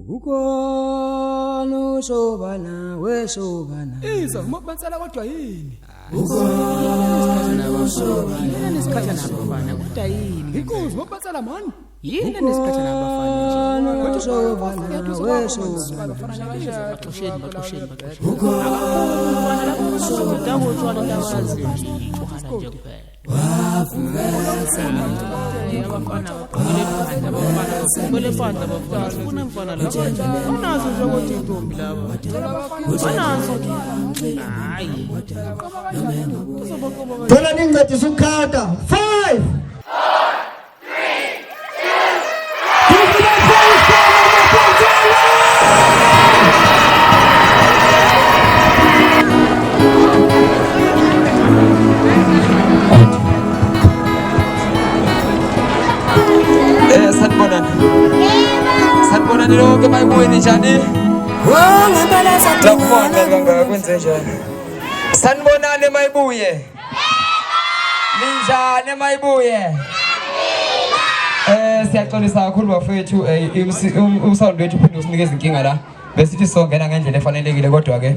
Ukono shobana we shobana. Iza Mapensela kodwa yini? Ukono shobana Nesikhathi nabafana kodwa yini? Inkosi Mapensela man. Yini nesikhathi nabafana nje? Ukono shobana we shobana. Baxosheni Dawo utshwala ndawazi kuhana nje kuphela. Kumele phandle abafana sifuna mfana la. Banazo nje ukuthi intombi laba. Banazo. Hayi. Thola ningincedisa ukukhanda 5 Sanibonani lonke Mayibuye ninjani? Ngiyabonga kangaka kwenze njani? Sanibonani Mayibuye. Ninjani Mayibuye? Siyaxolisa kakhulu bafethu umsound wethu uphinde usinikeze inkinga la. Besithi songena ngendlela efanelekile kodwa ke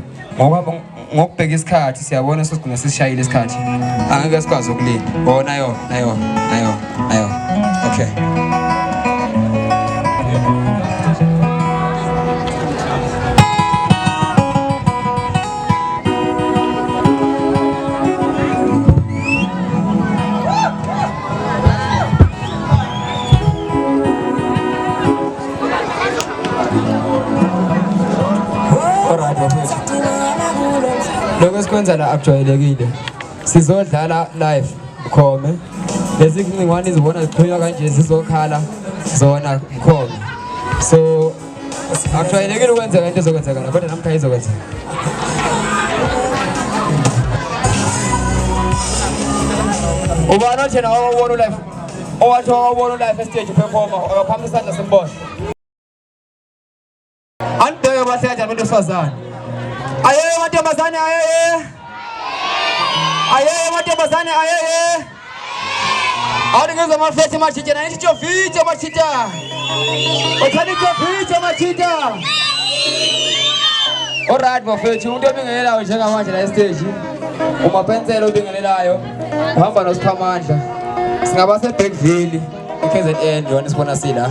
ngokubheka isikhathi siyabona sesigcina sisishayile isikhathi. Angeke sikwazi ukulinda. Oh nayo. Okay. Lokho sikwenza la akujwayelekile. Sizodlala live ukhome. Lezi ngcingwane izibona ziqhonywa kanje zizokhala zona ukhome. So akujwayelekile ukwenza into ezokwenzeka kodwa namkhaya izokwenza. Ubani othena wawubona live? Owathi wawubona live stage performer akaphambi isandla sembona. Andeke baseja abantu besifazane. Ayeye mantombazane ayeye. Ayeye mantombazane ayeye. Awungizwa mafethu machita na nithi jovithe machita. Uthani jovithe machita. Alright mafethu umuntu obingelelayo njengamanje la stage. Umapensela obingelelayo. Uhamba noSiphamandla. Singaba seBackville eKZN yona sibona sila.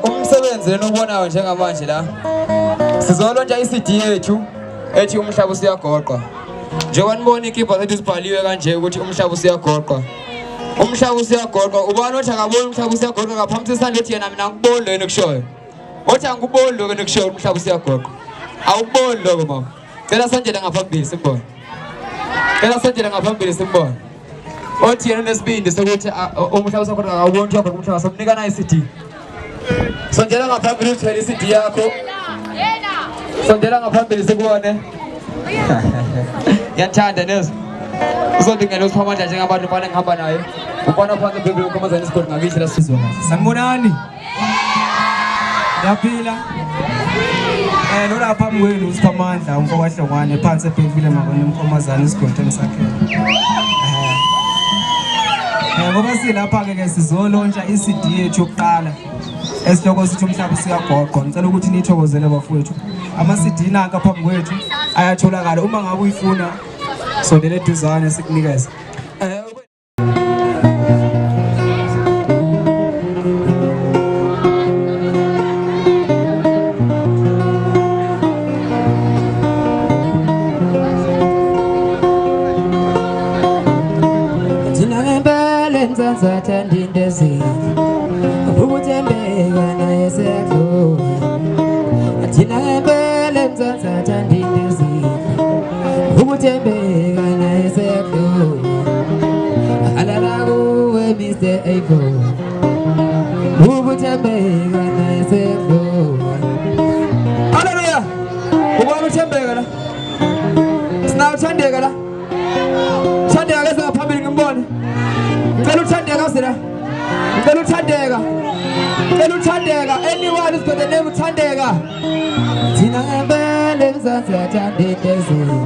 Umsebenzi lenobonayo njengamanje la. Sizolontsha iCD yethu ethi umhlaba usiyagoqwa. Njengoba nibona ikhipha zethu sibhaliwe kanje ukuthi umhlaba usiyagoqwa. Umhlaba usiyagoqwa. Ubani othi akaboni umhlaba usiyagoqwa ngaphambi isandla ethi yena mina ngikuboni lo nekushoyo. Othi angikuboni lo nekushoyo umhlaba usiyagoqwa. Awuboni lo mama. Cela sanjela ngaphambili simbone. Cela sanjela ngaphambili simbone. Othi yena nesibindi sokuthi umhlaba usiyagoqwa akawuboni ukuthi umhlaba somnika na iCD. Sondela ngaphambili uthwele iCD yakho. Sondela ngaphambili sikubone. Yathanda nezo. Uzodingela uSiphamandla njengabantu bana ngihamba naye. Ubona phansi eBhayibheli ukhomazana isigodi ngakithi la sizwa. Sanibonani. Yaphila. Lona phambi kwenu uSiphamandla umfokahlongwane phansi eBhayibheli mabona umkhomazana isigodi engisakhela. Ngoba silapha ke sizolontsha iCD yethu yokuqala. Esihloko sithi umhlaba usiyagoqwa. Ngicela ukuthi nithokozele bafowethu. Ama-CD nanka phambi kwethu ayatholakala uma ngabe uyifuna sondela eduzane sikunikeze. Thina ngempela nzanzatha ndindezile. Ukuthembeka naye siyadlula. Thina ngempela nzanzatha ndindezile. Ukuthembeka naye siyadlula. Alala kuwe Mr. Avo. Ukuthembeka naye siyadlula. Hallelujah. Ubani uthembeka la? Sinawuthandeka la? Thandeka ke singaphambili ngimbone. Ngicela uthandeka sila. Ngicela uthandeka. Ngicela uthandeka. Anyone is got the name uthandeka. Thina ngempela nzanzatha ndindezile.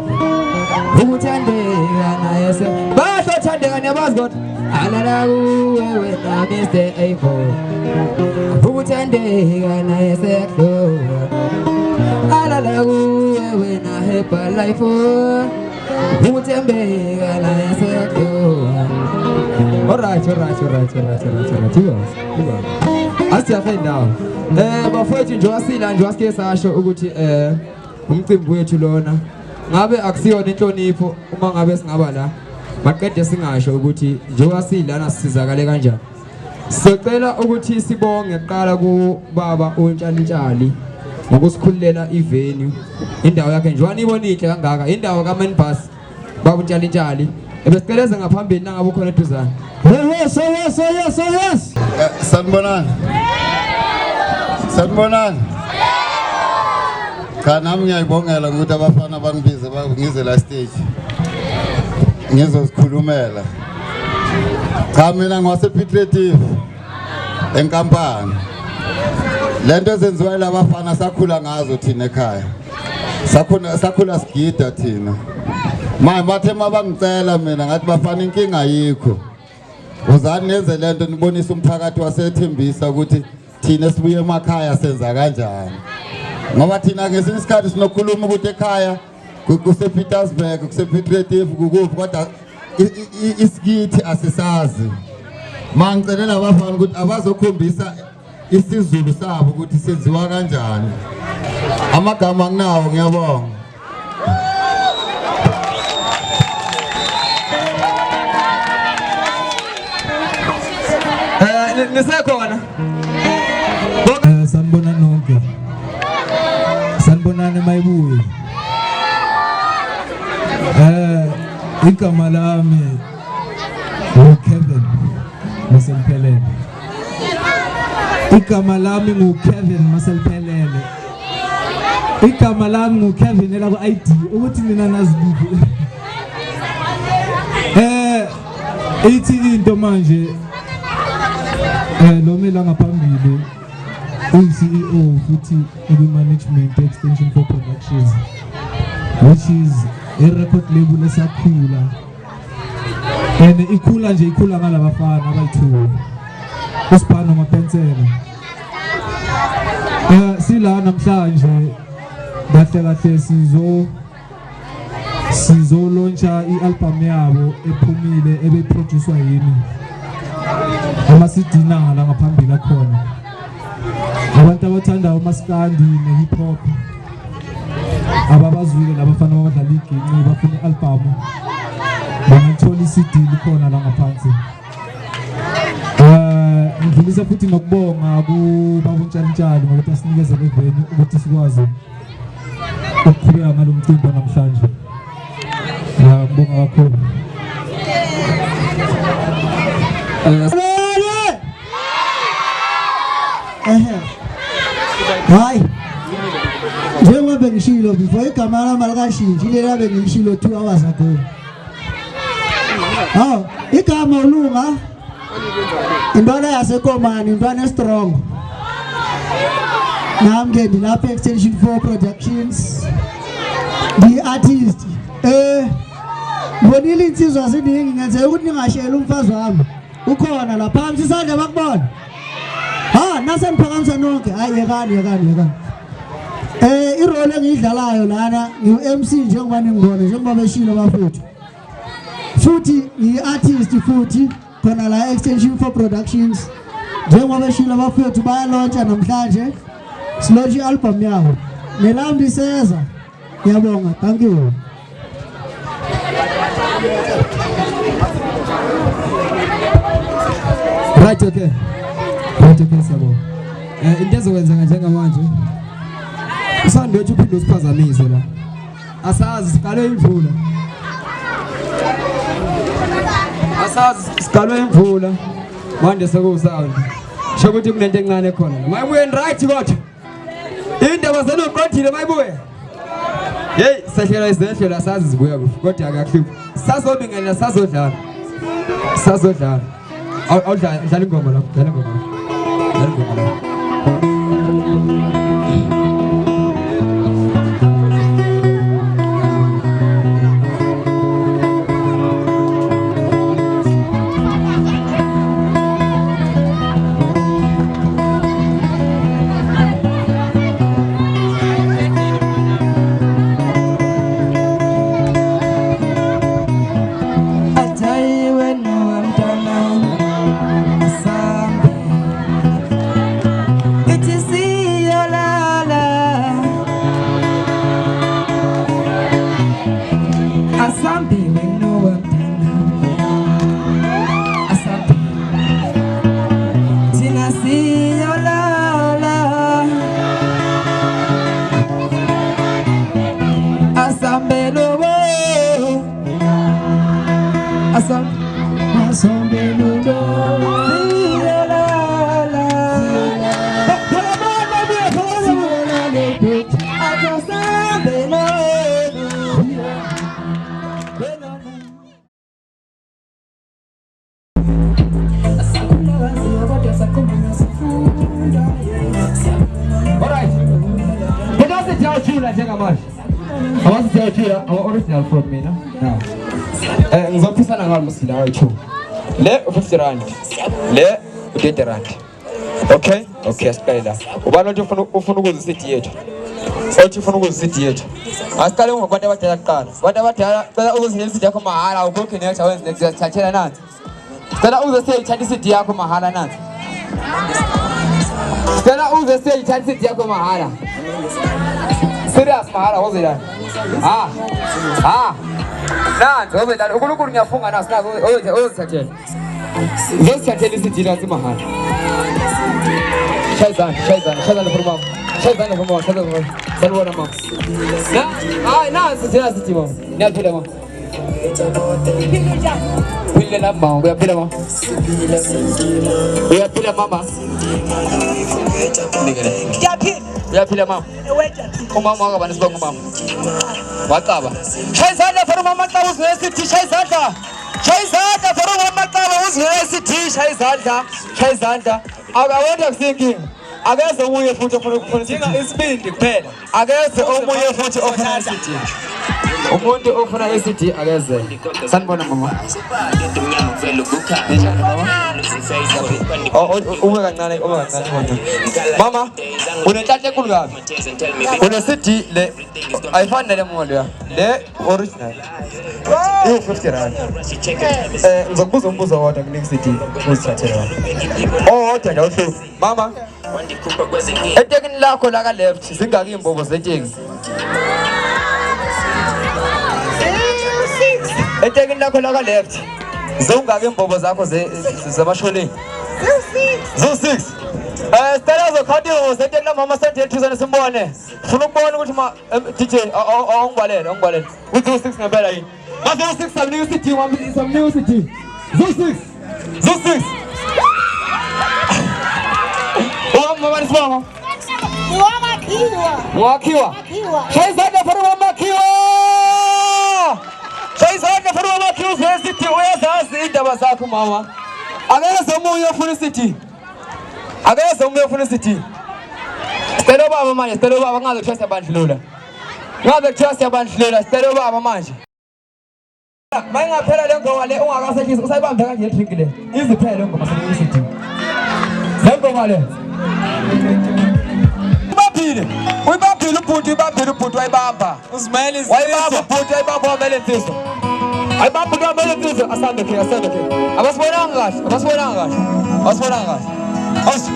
Ukuthandeka naye siyadlula. Chandega Nebasgot. Alalagu, when I miss the A4. Who Chandega, and I said, no. Alalagu, when I have a life. Who Chandega, and I said, no. Alright. As you find now. Bafowethu nje wasila nje wasike sasho ukuthi umcimbi wethu lona ngabe akusiyona inhlonipho uma ngabe singaba la maqede singasho ukuthi nje wasila nasizakale kanjani. Sicela ukuthi sibonge kuqala ku baba uNtshali ngokusikhulela ivenue indawo yakhe nje wanibona ihle kangaka indawo kaManbus baba uNtshali ebesiceleza ngaphambili nangabe ukhona eduzana. Yes. Sanibonani. Kana ngiyayibongela ukuthi abafana bangibize bangize la stage. Ngizosikhulumela. Cha mina ngwasepitretive enkampani. Lento ezenziwa labafana sakhula ngazo thina ekhaya. Sakhula sigida thina. Manje bathe mabangicela mina ngathi bafana inkinga yikho. Uzani nenze lento nibonisa umphakathi wasethembisa ukuthi thina sibuye emakhaya senza kanjani. Ngoba thina ngesinye isikhathi sinokhuluma ukuthi ekhaya kusePietersburg kusePitretive kukuphi kodwa isikithi asisazi. Mangicelela abafana ukuthi abazokhombisa isizulu sabo ukuthi senziwa kanjani. Amagama nginawo ngiyabonga. Nisekhona. Sanibonani nonke. Sanibonani Mayibuye. Igama lami uKevin Maseliphelele. Igama lami nguKevin Maseliphelele. Igama lami nguKevin elabo ID ukuthi mina nazibuphi. Ithi into manje lo mina ngaphambili uCEO futhi management extension for productions which is a record label esakhula and ikhula ngalabafana abayithu uSpha Mapensela sila namhlanje kahle sizo launcha i-album yabo ephumile ebeproducewa yini amasidina la ngaphambili akhona abantu abathanda umaskandi ne-hip hop ababazwile labafana abadlala iginci bafuna i-album bangathola i-CD likhona la ngaphansi. Ngidlulisa futhi ngokubonga kubaba uNtshali ngokuthi asinikeze le venue ukuthi sikwazi ukuqhubeka ngalo mcimbi namhlanje. Ngibonga kakhulu. Hayi. Njengoba bengishilo before igama lami alikashintsha ile labe ngishilo 2 hours ago. Igama ulunga. Intwana yaseKomani, intwana strong. Nami ke ngilapha extension 4 productions. The artist. Bonile insizwa ziningi ngenzeka ukuthi ningashela umfazi wami. Ukhona la phansi isandla bakubona. Nase niphakamisa nonke. Hayi yekani. Irole engiyidlalayo lana ngiu-MC njengoba ningibona njengoba beshilo bafethu. Futhi ngi-artist futhi khona la extension 4 productions. Njengoba beshilo bafethu bayalauncha namhlanje. Silaunch i-album yabo. Nelami liseza. Ngiyabonga. Thank you. Right, okay, sabo. Into ezokwenza njengamanje. Usando wethu uphinde usiphazamise la. Asazi siqalwe imvula. Manje sekuwusound. Sho ukuthi kunento encane khona. Mayibuye right kodwa. Indaba zenoqothile Mayibuye. Hey, sehlela izehlela sazi zibuya kuhle. Kodwa akahluphi. Sazobingelela sazodlala. Awudlala ingoma la. Dlala ingoma la. Thula njengamanje. Awazi siyathula ama-original from mina. Now. Ngizophisana ngalo musila wayo. Le u50 rand. Le u20 rand. Okay? Okay, siqala. Ubani othi ufuna ukuza city yethu? Othi ufuna ukuza city yethu. Asiqale ngokubantu abadala kuqala. Abantu abadala cela uzosebenzisa city yakho mahala awukho next awenze next thathela nansi. Cela uzosebenzisa city yakho mahala nansi. Cela uzosebenzisa city yakho mahala. Serious mahala wozela. Nansi wozela uNkulunkulu ngiyafunga naso nazo uzothathela. Uzothathela city lakho mahala. Shayzan for mom. Shayzan for mom. Salwana mom. Na sitira city mom. Niyaphila mom. Phila na mom, uyaphila mom. Uyaphila mama. Uyaphila mom. Umama wakabani sibonga mama. Waqaba. Shayzan for mama xa uzwe city Shayzan. Shayzan for mama xa uzwe city Shayzan. Akawenda kusinking. Akeze omunye futhi ofuna ukufuna isibindi kuphela. Akeze omunye futhi ofuna city. Umuntu ofuna city akeze. Sanibona mama. Uma kancane. Mama, unenhlanhla enkulu kabi. Une city le ayifani nale mall ya. Le original. I50 rand. Ngizokubuza umbuzo wodwa kunika city uzithathela. Owodwa nje awuhlu. Mama. Etekini lakho la ka left zingaki imbobo zeteki. Etekini lakho la ka left zingaki imbobo zakho zamasholeni. Zo6. Stella zokhadi zeteki la mama sente 2000 simbone. Ufuna ukubona ukuthi ma DJ awungibalele. Uthi zo6 ngempela yini? Bazo 6 samnika city wami samnika city. Zo6. Mama nisibonga. Wakhiwa. Shayzana for wamakhiwa. Shayzana for wamakhiwa city uyazazi indaba zakho mama. Akeze omunye ofuna city. Akeze omunye ofuna city. Sicela baba manje, sicela baba ngaze trust abandlula. Ngaze trust abandlula, sicela baba manje. Mayingaphela le ngoma le ungakasekhisi usayibambe kanje drink le. Iziphele le ngoma sele city. Ngoma le. Uyibambile ubhuti wayibamba. Uzimele izizwe. Wayibamba ubhuti wayibamba wamele insizwa. Ayibamba ubhuti wamele insizwa. Asambe ke. Abasibonanga kahle.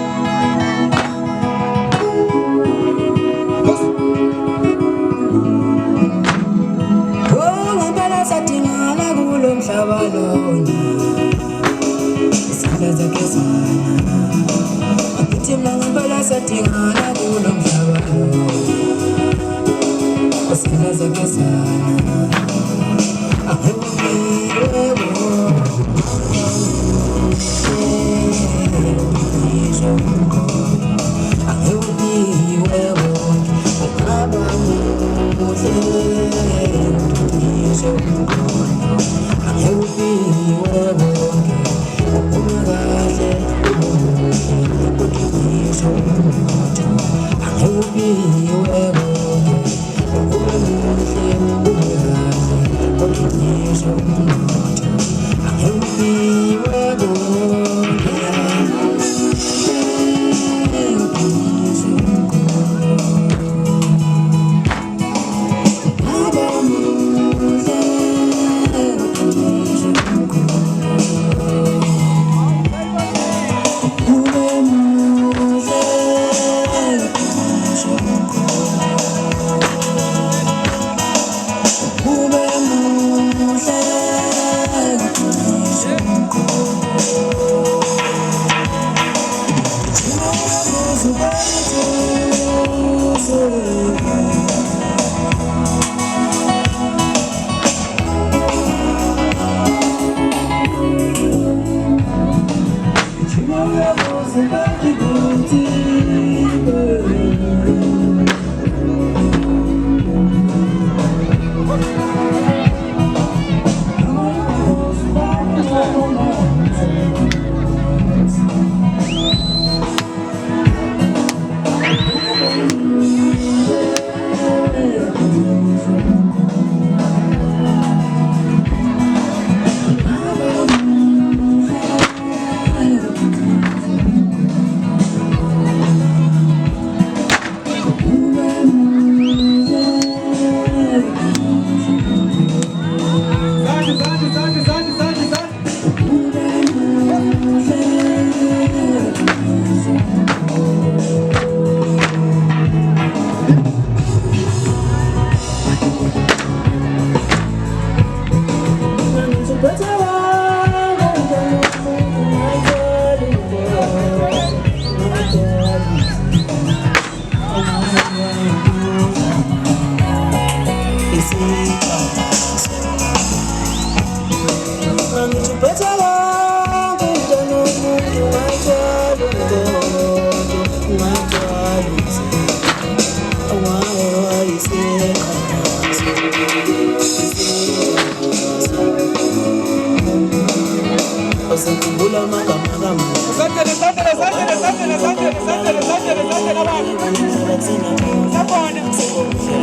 Ngempela sadingana kulo mhlaba lona. Isandla zakhe sana. Thina ngempela sadingana kulo mhlaba lo. Isandla zakhe sana.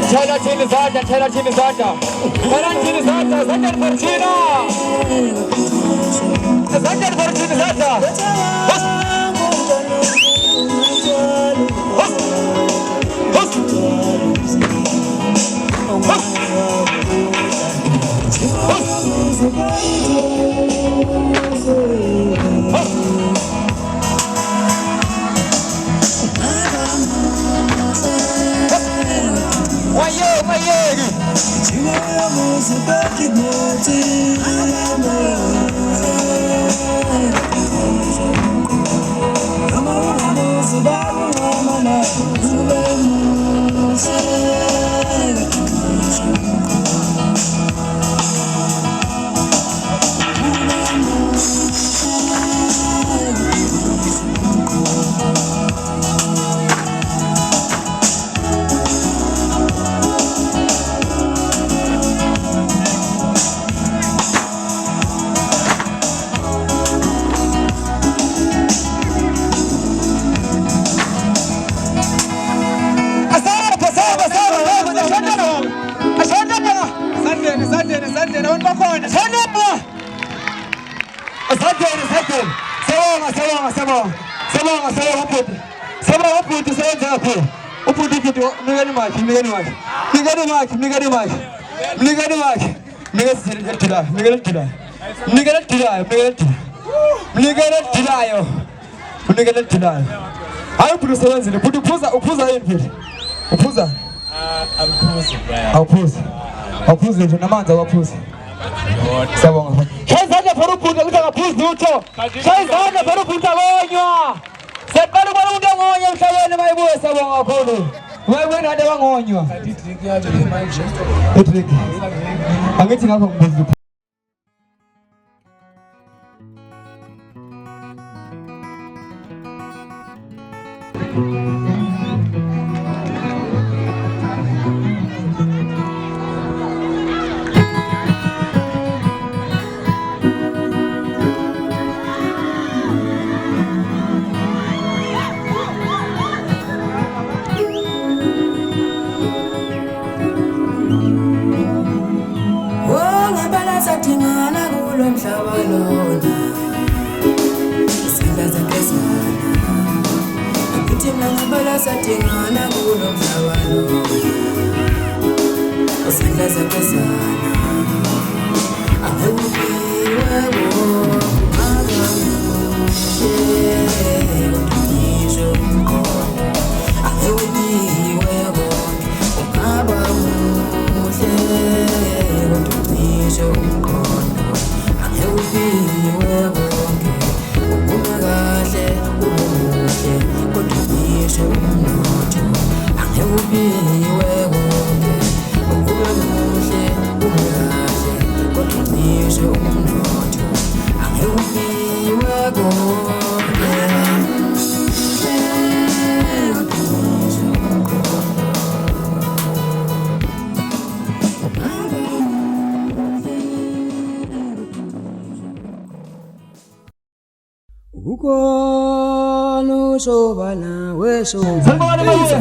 Chela chini zada, chela chini zada. Chela chini zada, zada farchina. Zada farchina zada.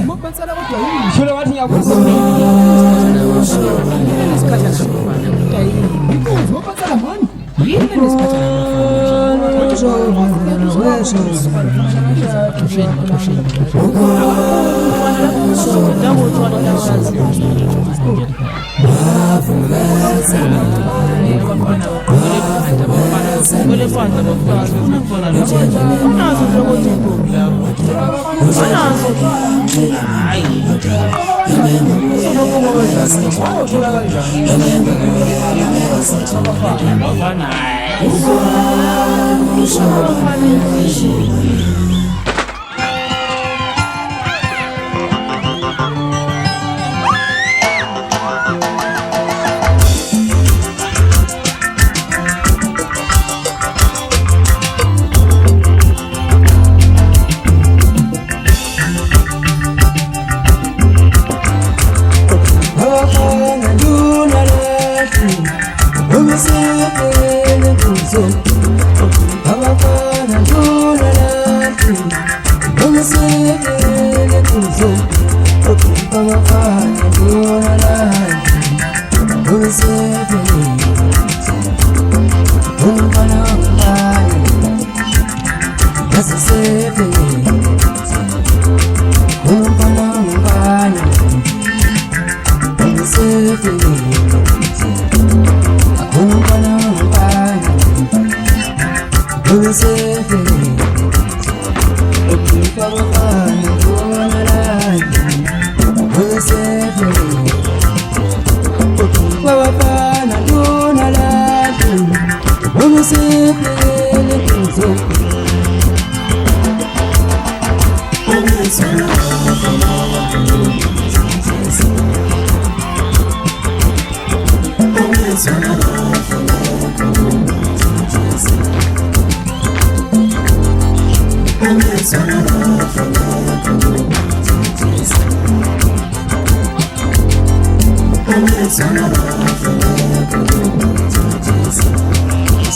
Mapensela kodwa yini? Shule wathi ngiyakuza. Mapensela mani. Yini lesikhathi I'm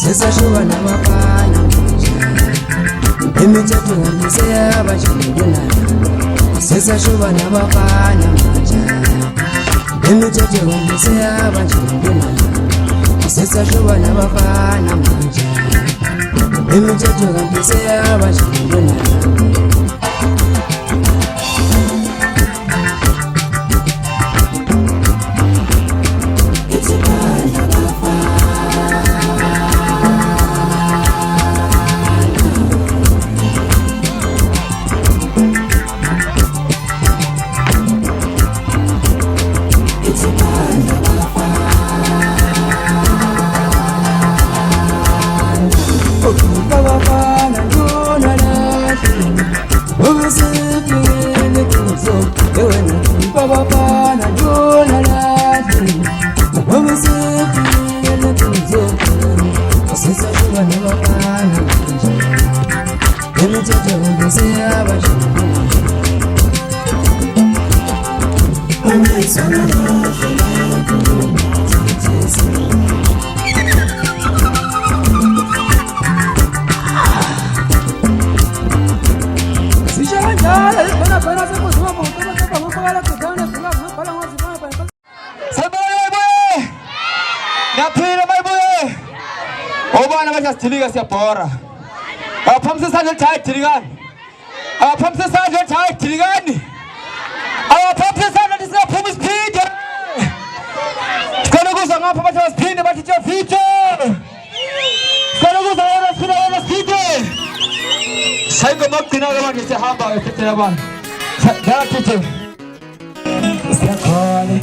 Sesashuba nabafana imithetho ngiseyabajulana sesashuba nabafana imithetho ngiseyabajulana sesashuba nabafana imithetho ngiseyabajulana Siyabhora awaphamisa isandla elithaya thilingani awaphamisa isandla elithaya thilingani awaphamisa isandla lisaphuma isiphinde sikona ukuzwa ngapha bathi basiphinde bathi tshafitho sikona ukuzwa yena siphinde sayingoma yokugcina-ke manje siyahamba ethethela abantu ngiyathethe siyakhona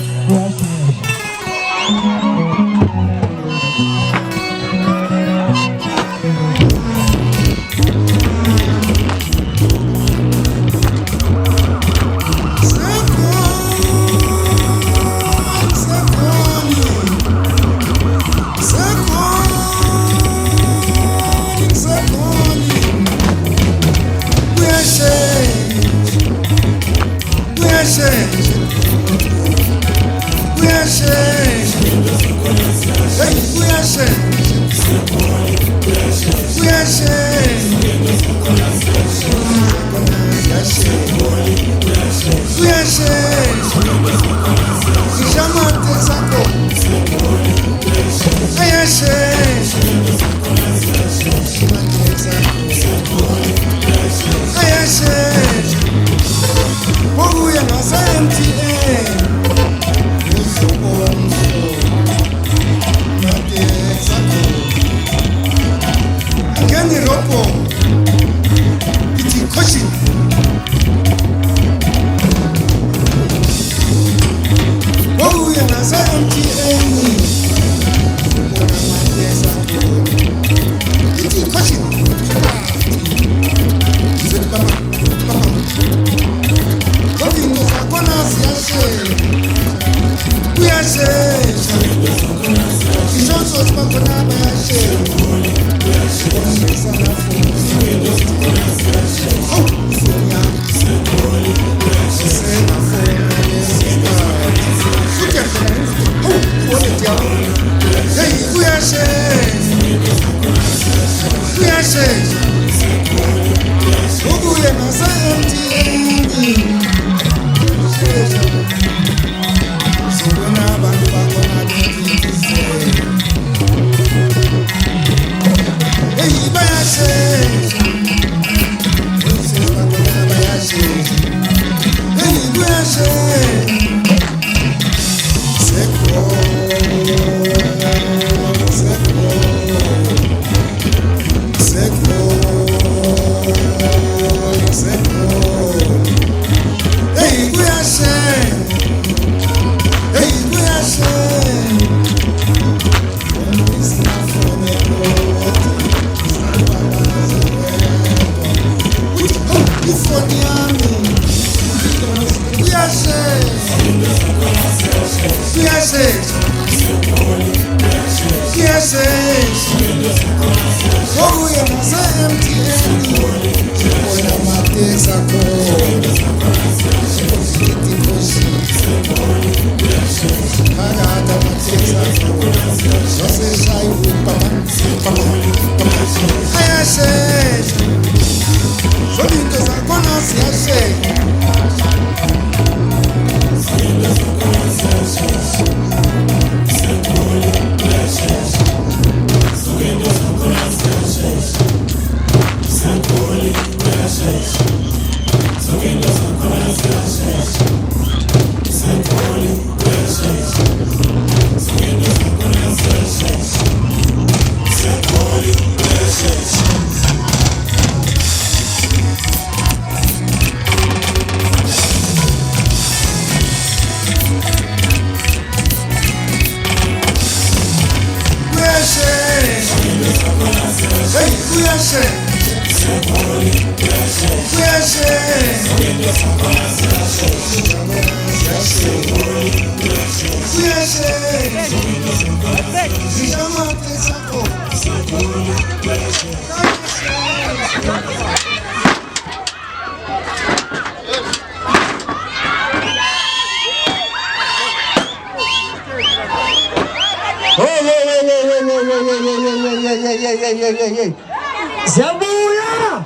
Ziyabuya.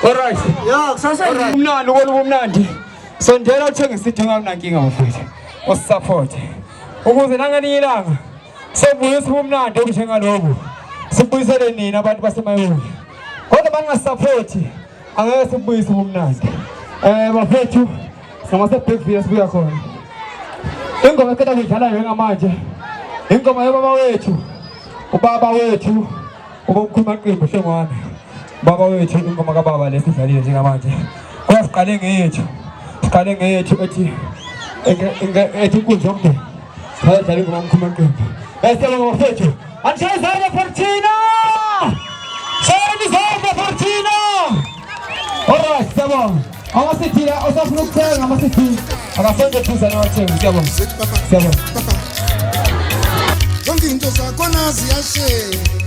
Alright. Ya, kusasa Umnandi ubumnandi. Sondela uthenga isithi nginganankinga mfethu. Usisupport. Ukuze nangelinye ilanga sobuye sibumnandi okuthenga lokho. Sibuyisele nina abantu basemayibuye. Kodwa bangasupport angeke sibuyise ubumnandi. Bafethu samase Blackville sibuya khona. Ingoma ekade ngidlala njengamanje. Ingoma yababa wethu. Ubaba wethu. Ubomkhuluma qembu shengwane. Baba wethu ingoma kaBaba lesidlalile njengamanje. Kwasiqale ngethu. Siqale ngethu ethi inkundla yomndeni. Sayadlala ingoma omkhuluma qembu. Bese bafethu. Anjezana Fortina! Anjezana Fortina! Alright, siyabonga. Amasithila osafuna ukuthenga amasithila. Akasonke thusa nawathenga siyabonga. Siyabonga. Zonke into zakhona ziyashaya.